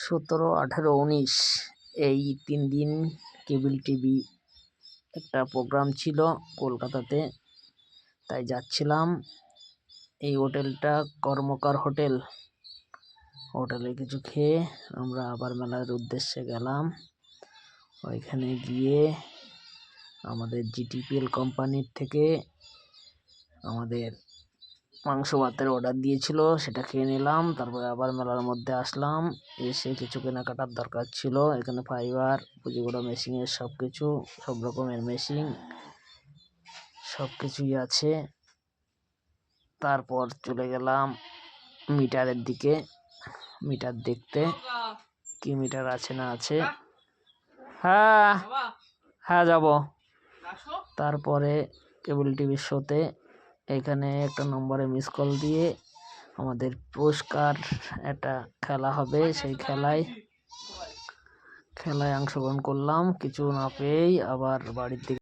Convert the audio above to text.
17, 18, 19 এই 3 দিন cable TV একটা প্রোগ্রাম ছিল কলকাতাতে, তাই যাচ্ছিলাম। এই হোটেলটা কর্মকার হোটেল। হোটেলে কিছু খেয়ে আমরা আবার মেলার উদ্দেশ্যে গেলাম। ওইখানে গিয়ে আমাদের জিটিপিএল কোম্পানির থেকে আমাদের মাংস ভাতের অর্ডার দিয়েছিল, সেটা খেয়ে নিলাম। তারপরে আবার মেলার মধ্যে আসলাম। এসে কিছু কেনাকাটার দরকার ছিল। এখানে ফাইবার, পুজিগুড়া মেশিনের সব রকমের মেশিন সব কিছুই আছে। তারপর চলে গেলাম মিটারের দিকে, মিটার দেখতে কি মিটার আছে না আছে। হ্যাঁ হ্যাঁ যাব। তারপরে কেবল টিভির শোতে এখানে একটা নম্বরে মিস কল দিয়ে আমাদের পুরস্কার একটা খেলা হবে, সেই খেলায় অংশগ্রহণ করলাম। কিছু না পেয়েই আবার বাড়ির দিকে